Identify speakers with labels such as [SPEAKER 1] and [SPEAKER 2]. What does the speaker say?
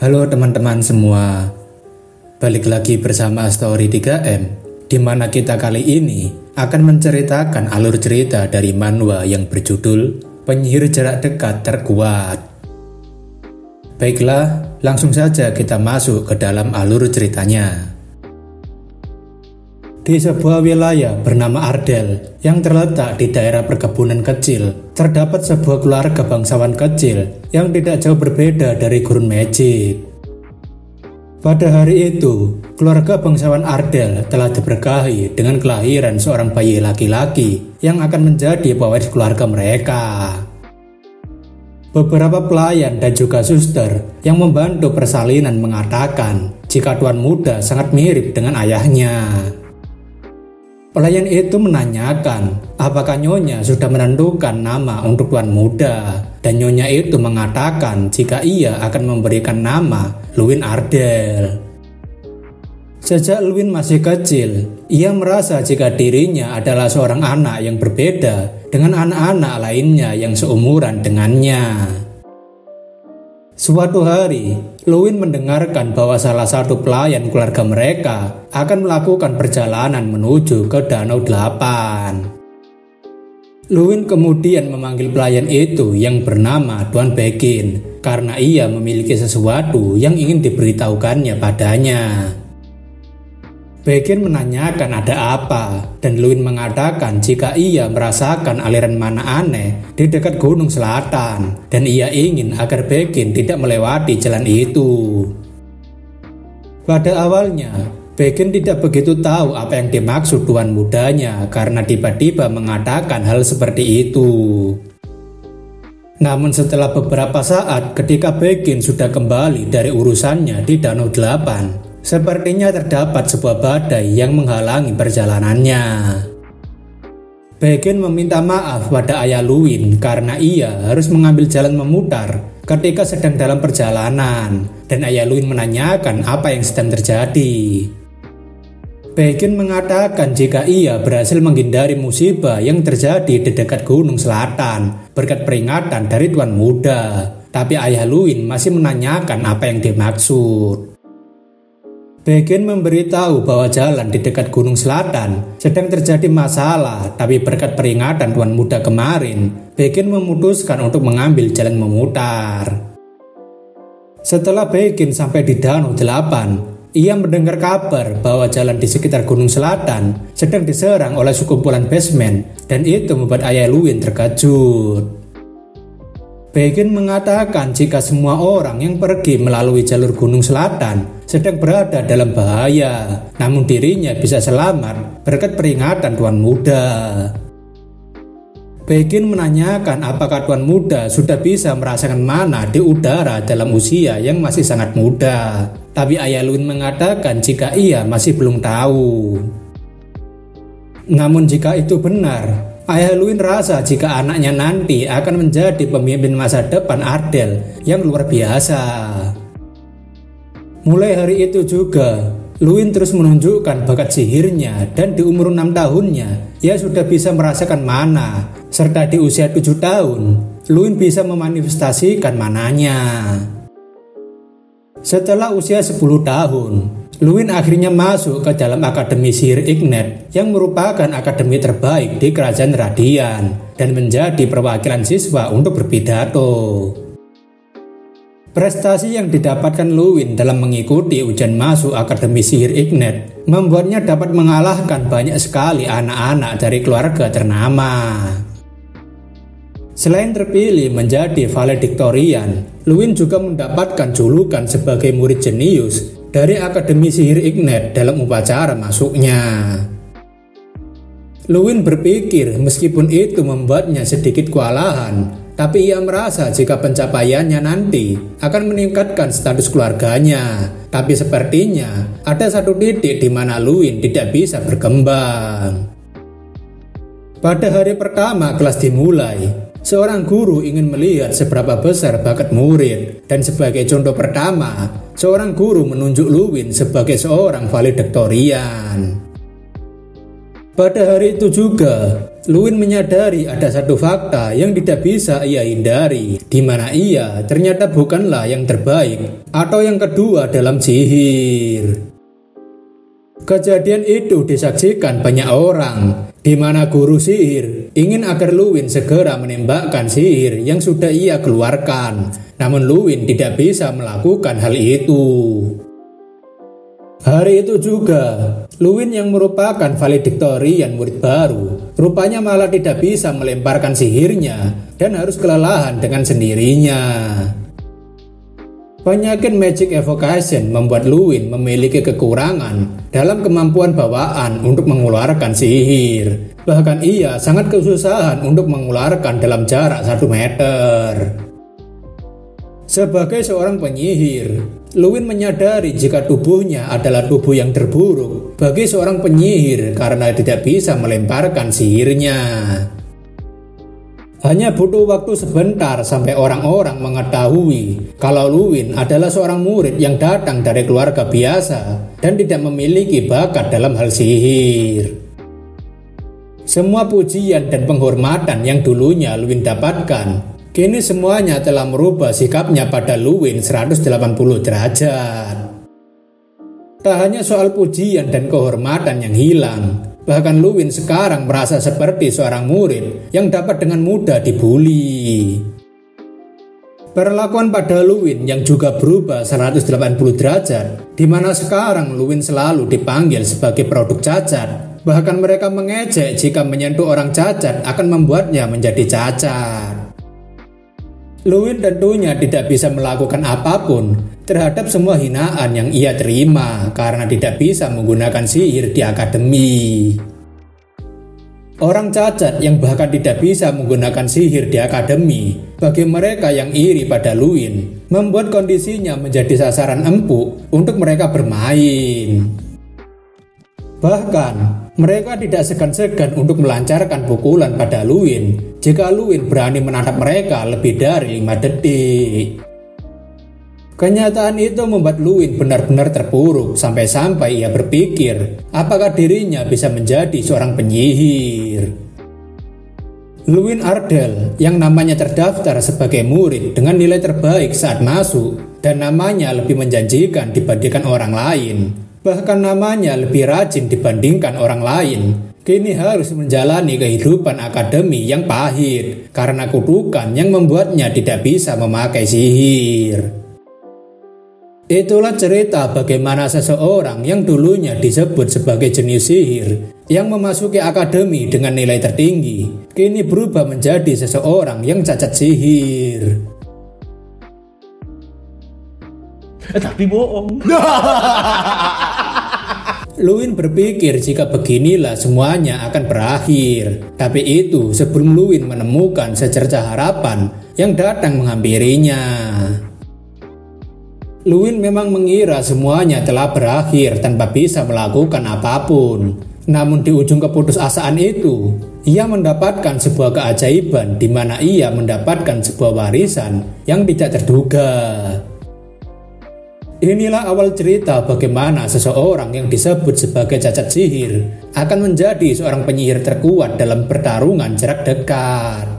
[SPEAKER 1] Halo teman-teman semua, balik lagi bersama Story 3M, di mana kita kali ini akan menceritakan alur cerita dari manhwa yang berjudul Penyihir Jarak Dekat Terkuat. Baiklah, langsung saja kita masuk ke dalam alur ceritanya. Di sebuah wilayah bernama Ardell yang terletak di daerah perkebunan kecil, terdapat sebuah keluarga bangsawan kecil yang tidak jauh berbeda dari gurun magic. Pada hari itu, keluarga bangsawan Ardell telah diberkahi dengan kelahiran seorang bayi laki-laki yang akan menjadi pewaris keluarga mereka. Beberapa pelayan dan juga suster yang membantu persalinan mengatakan jika tuan muda sangat mirip dengan ayahnya. Pelayan itu menanyakan apakah Nyonya sudah menentukan nama untuk tuan muda, dan Nyonya itu mengatakan jika ia akan memberikan nama Luwin Ardell. Sejak Luwin masih kecil, ia merasa jika dirinya adalah seorang anak yang berbeda dengan anak-anak lainnya yang seumuran dengannya. Suatu hari, Luwin mendengarkan bahwa salah satu pelayan keluarga mereka akan melakukan perjalanan menuju ke Danau Delapan. Luwin kemudian memanggil pelayan itu yang bernama Tuan Begin karena ia memiliki sesuatu yang ingin diberitahukannya padanya. Begin menanyakan ada apa, dan Luwin mengatakan jika ia merasakan aliran mana aneh di dekat Gunung Selatan, dan ia ingin agar Begin tidak melewati jalan itu. Pada awalnya, Begin tidak begitu tahu apa yang dimaksud tuan mudanya karena tiba-tiba mengatakan hal seperti itu. Namun setelah beberapa saat ketika Begin sudah kembali dari urusannya di Danau Delapan, sepertinya terdapat sebuah badai yang menghalangi perjalanannya. Begin meminta maaf pada ayah Luwin karena ia harus mengambil jalan memutar ketika sedang dalam perjalanan, dan ayah Luwin menanyakan apa yang sedang terjadi. Begin mengatakan jika ia berhasil menghindari musibah yang terjadi di dekat Gunung Selatan berkat peringatan dari tuan muda, tapi ayah Luwin masih menanyakan apa yang dimaksud. Begin memberitahu bahwa jalan di dekat Gunung Selatan sedang terjadi masalah, tapi berkat peringatan tuan muda kemarin, Begin memutuskan untuk mengambil jalan memutar. Setelah Begin sampai di Danau Delapan, ia mendengar kabar bahwa jalan di sekitar Gunung Selatan sedang diserang oleh sekumpulan basement, dan itu membuat ayah Luwin terkejut. Begin mengatakan jika semua orang yang pergi melalui jalur Gunung Selatan sedang berada dalam bahaya, namun dirinya bisa selamat berkat peringatan tuan muda. Begin menanyakan apakah tuan muda sudah bisa merasakan mana di udara dalam usia yang masih sangat muda, tapi ayah Luwin mengatakan jika ia masih belum tahu. Namun jika itu benar, ayah Luwin rasa jika anaknya nanti akan menjadi pemimpin masa depan Ardell yang luar biasa. Mulai hari itu juga, Luwin terus menunjukkan bakat sihirnya, dan di umur 6 tahunnya, ia sudah bisa merasakan mana, serta di usia 7 tahun, Luwin bisa memanifestasikan mananya. Setelah usia 10 tahun, Luwin akhirnya masuk ke dalam Akademi Sihir Ignat yang merupakan akademi terbaik di Kerajaan Radian dan menjadi perwakilan siswa untuk berpidato. Prestasi yang didapatkan Luwin dalam mengikuti ujian masuk Akademi Sihir Ignat membuatnya dapat mengalahkan banyak sekali anak-anak dari keluarga ternama. Selain terpilih menjadi valediktorian, Luwin juga mendapatkan julukan sebagai murid jenius dari Akademi Sihir Ignat dalam upacara masuknya. Luwin berpikir meskipun itu membuatnya sedikit kewalahan, tapi ia merasa jika pencapaiannya nanti akan meningkatkan status keluarganya. Tapi sepertinya ada satu titik di mana Luwin tidak bisa berkembang. Pada hari pertama kelas dimulai, seorang guru ingin melihat seberapa besar bakat murid, dan sebagai contoh pertama, seorang guru menunjuk Luwin sebagai seorang valediktorian. Pada hari itu juga, Luwin menyadari ada satu fakta yang tidak bisa ia hindari, di mana ia ternyata bukanlah yang terbaik atau yang kedua dalam sihir. Kejadian itu disaksikan banyak orang, di mana guru sihir ingin agar Luwin segera menembakkan sihir yang sudah ia keluarkan. Namun Luwin tidak bisa melakukan hal itu. Hari itu juga, Luwin yang merupakan valedictorian murid baru, rupanya malah tidak bisa melemparkan sihirnya dan harus kelelahan dengan sendirinya. Penyakit Magic Evocation membuat Luwin memiliki kekurangan dalam kemampuan bawaan untuk mengeluarkan sihir. Bahkan ia sangat kesusahan untuk mengeluarkan dalam jarak 1 meter. Sebagai seorang penyihir, Luwin menyadari jika tubuhnya adalah tubuh yang terburuk bagi seorang penyihir karena tidak bisa melemparkan sihirnya. Hanya butuh waktu sebentar sampai orang-orang mengetahui kalau Luwin adalah seorang murid yang datang dari keluarga biasa dan tidak memiliki bakat dalam hal sihir. Semua pujian dan penghormatan yang dulunya Luwin dapatkan, kini semuanya telah merubah sikapnya pada Luwin 180 derajat. Tak hanya soal pujian dan kehormatan yang hilang, bahkan Luwin sekarang merasa seperti seorang murid yang dapat dengan mudah dibully. Perlakuan pada Luwin yang juga berubah 180 derajat, di mana sekarang Luwin selalu dipanggil sebagai produk cacat. Bahkan mereka mengejek jika menyentuh orang cacat akan membuatnya menjadi cacat. Luwin tentunya tidak bisa melakukan apapun terhadap semua hinaan yang ia terima karena tidak bisa menggunakan sihir di akademi. Orang cacat yang bahkan tidak bisa menggunakan sihir di akademi, bagi mereka yang iri pada Luwin, membuat kondisinya menjadi sasaran empuk untuk mereka bermain. Bahkan, mereka tidak segan-segan untuk melancarkan pukulan pada Luwin jika Luwin berani menatap mereka lebih dari 5 detik. Kenyataan itu membuat Luwin benar-benar terpuruk sampai-sampai ia berpikir apakah dirinya bisa menjadi seorang penyihir. Luwin Ardell yang namanya terdaftar sebagai murid dengan nilai terbaik saat masuk dan namanya lebih menjanjikan dibandingkan orang lain, bahkan namanya lebih rajin dibandingkan orang lain, kini harus menjalani kehidupan akademi yang pahit karena kutukan yang membuatnya tidak bisa memakai sihir. Itulah cerita bagaimana seseorang yang dulunya disebut sebagai jenius sihir yang memasuki akademi dengan nilai tertinggi, kini berubah menjadi seseorang yang cacat sihir.
[SPEAKER 2] Tapi bohong.
[SPEAKER 1] Luwin berpikir jika beginilah semuanya akan berakhir. Tapi itu sebelum Luwin menemukan secercah harapan yang datang menghampirinya. Luwin memang mengira semuanya telah berakhir tanpa bisa melakukan apapun. Namun di ujung keputusasaan itu, ia mendapatkan sebuah keajaiban di mana ia mendapatkan sebuah warisan yang tidak terduga. Inilah awal cerita bagaimana seseorang yang disebut sebagai cacat sihir akan menjadi seorang penyihir terkuat dalam pertarungan jarak dekat.